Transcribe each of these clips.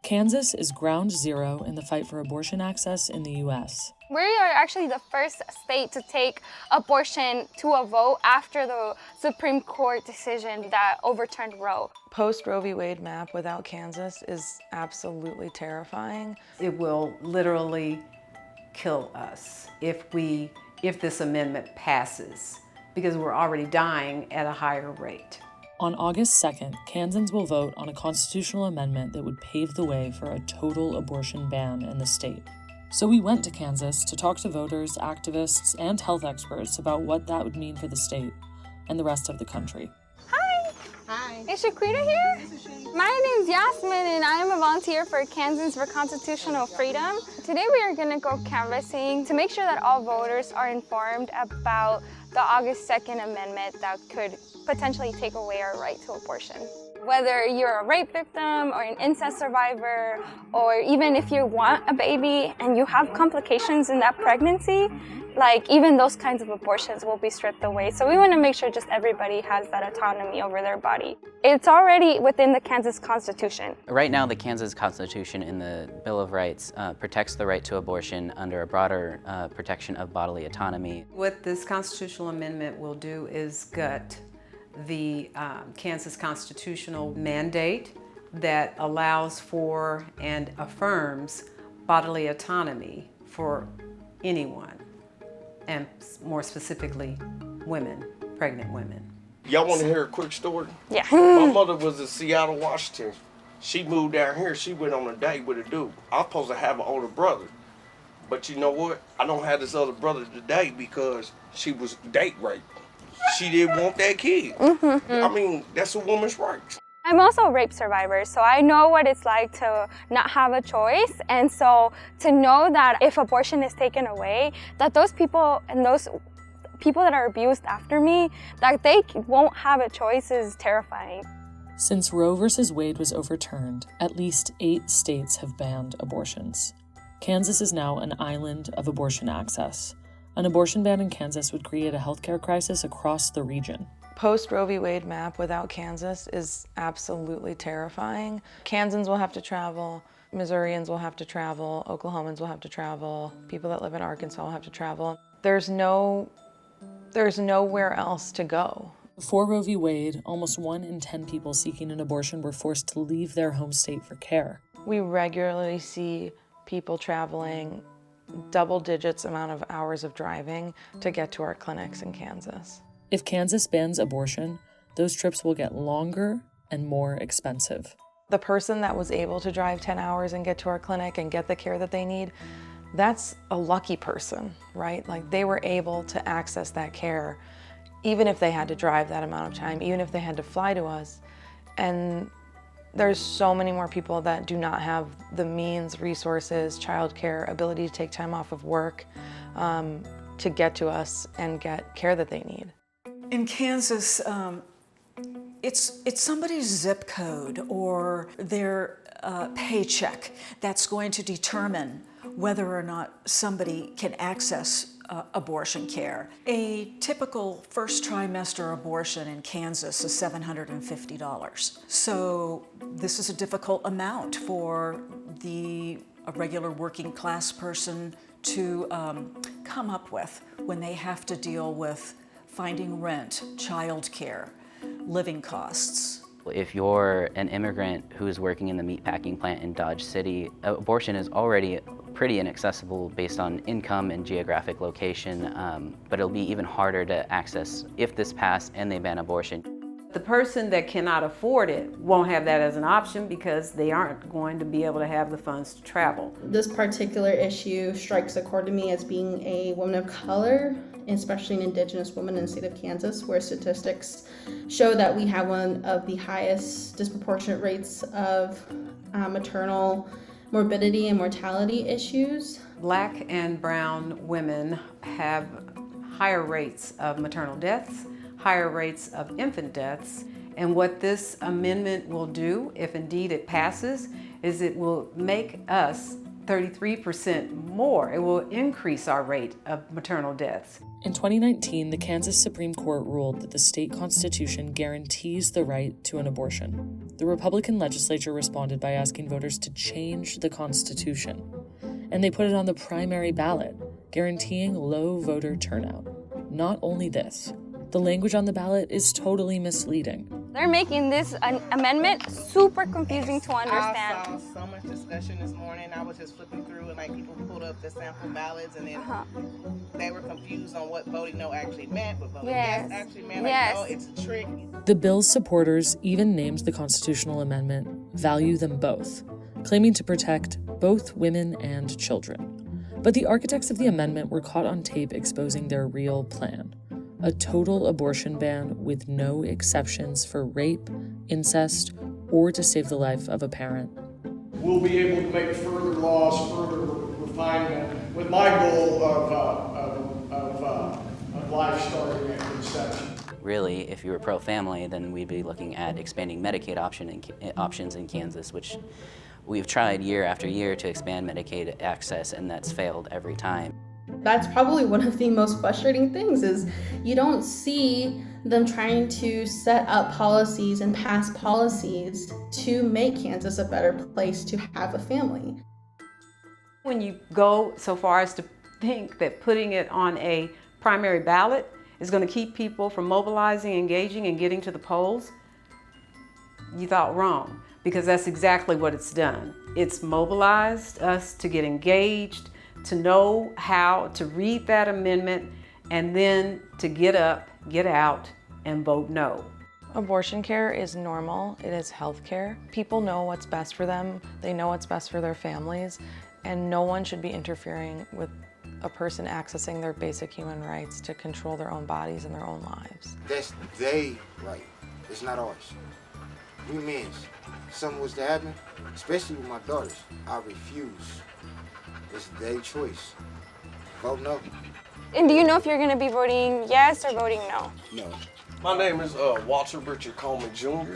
Kansas is ground zero in the fight for abortion access in the U.S. We are actually the first state to take abortion to a vote after the Supreme Court decision that overturned Roe. Post-Roe v. Wade map without Kansas is absolutely terrifying. It will literally kill us if this amendment passes, because we're already dying at a higher rate. On August 2nd, Kansans will vote on a constitutional amendment that would pave the way for a total abortion ban in the state. So we went to Kansas to talk to voters, activists, and health experts about what that would mean for the state and the rest of the country. Hi! Hi. Is Shaquita here? My name's Yasmin and I am a volunteer for Kansans for Constitutional Freedom. Today we are going to go canvassing to make sure that all voters are informed about the August 2nd amendment that could potentially take away our right to abortion. Whether you're a rape victim or an incest survivor, or even if you want a baby and you have complications in that pregnancy, like even those kinds of abortions will be stripped away. So we want to make sure just everybody has that autonomy over their body. It's already within the Kansas Constitution. Right now, the Kansas Constitution in the Bill of Rights protects the right to abortion under a broader protection of bodily autonomy. What this constitutional amendment will do is gut the Kansas constitutional mandate that allows for and affirms bodily autonomy for anyone, and more specifically, women, pregnant women. Y'all want to hear a quick story? Yeah. My mother was in Seattle, Washington. She moved down here. She went on a date with a dude. I'm supposed to have an older brother. But you know what? I don't have this other brother today because she was date raped. She didn't want that kid. I mean, that's a woman's rights. I'm also a rape survivor, so I know what it's like to not have a choice. And so to know that if abortion is taken away, that those people and those people that are abused after me, that they won't have a choice is terrifying. Since Roe v. Wade was overturned, at least 8 states have banned abortions. Kansas is now an island of abortion access. An abortion ban in Kansas would create a healthcare crisis across the region. Post-Roe v. Wade map without Kansas is absolutely terrifying. Kansans will have to travel, Missourians will have to travel, Oklahomans will have to travel, people that live in Arkansas will have to travel. There's nowhere else to go. Before Roe v. Wade, almost 1 in 10 people seeking an abortion were forced to leave their home state for care. We regularly see people traveling double digits amount of hours of driving to get to our clinics in Kansas. If Kansas bans abortion, those trips will get longer and more expensive. The person that was able to drive 10 hours and get to our clinic and get the care that they need, that's a lucky person, right? Like they were able to access that care, even if they had to drive that amount of time, even if they had to fly to us. And there's so many more people that do not have the means, resources, childcare, ability to take time off of work to get to us and get care that they need. In Kansas, it's somebody's zip code or their paycheck that's going to determine whether or not somebody can access abortion care. A typical first trimester abortion in Kansas is $750. So this is a difficult amount for a regular working class person to come up with when they have to deal with finding rent, childcare, living costs. If you're an immigrant who's working in the meatpacking plant in Dodge City, abortion is already pretty inaccessible based on income and geographic location, but it'll be even harder to access if this passed and they ban abortion. The person that cannot afford it won't have that as an option because they aren't going to be able to have the funds to travel. This particular issue strikes a chord to me as being a woman of color, especially an Indigenous woman in the state of Kansas, where statistics show that we have one of the highest disproportionate rates of maternal morbidity and mortality issues. Black and brown women have higher rates of maternal deaths, higher rates of infant deaths, and what this amendment will do, if indeed it passes, is it will make us 33% more. It will increase our rate of maternal deaths. In 2019, the Kansas Supreme Court ruled that the state constitution guarantees the right to an abortion. The Republican legislature responded by asking voters to change the Constitution, and they put it on the primary ballot, guaranteeing low voter turnout. Not only this, the language on the ballot is totally misleading. They're making this amendment super confusing to understand. I saw so much discussion this morning. I was just flipping through and like people pulled up the sample ballots and then they were confused on what voting no actually meant, what voting yes actually meant. Like, no, it's a trick. The bill's supporters even named the constitutional amendment "Value Them Both," claiming to protect both women and children. But the architects of the amendment were caught on tape exposing their real plan: a total abortion ban with no exceptions for rape, incest, or to save the life of a parent. We'll be able to make further laws, further refinement, with my goal of life starting at conception. Really, if you were pro-family, then we'd be looking at expanding Medicaid options in Kansas, which we've tried year after year to expand Medicaid access, and that's failed every time. That's probably one of the most frustrating things is you don't see them trying to set up policies and pass policies to make Kansas a better place to have a family. When you go so far as to think that putting it on a primary ballot is going to keep people from mobilizing, engaging, and getting to the polls, you thought wrong, because that's exactly what it's done. It's mobilized us to get engaged, to know how to read that amendment, and then to get up, get out, and vote no. Abortion care is normal. It is health care. People know what's best for them. They know what's best for their families, and no one should be interfering with a person accessing their basic human rights to control their own bodies and their own lives. That's their right. It's not ours. We men's. If something was to happen, especially with my daughters, I refuse. It's their choice. Vote no. And do you know if you're going to be voting yes or voting no? No. My name is Walter Richard Coleman Jr.,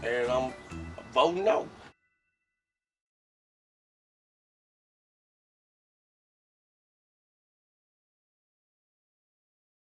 and I'm voting no.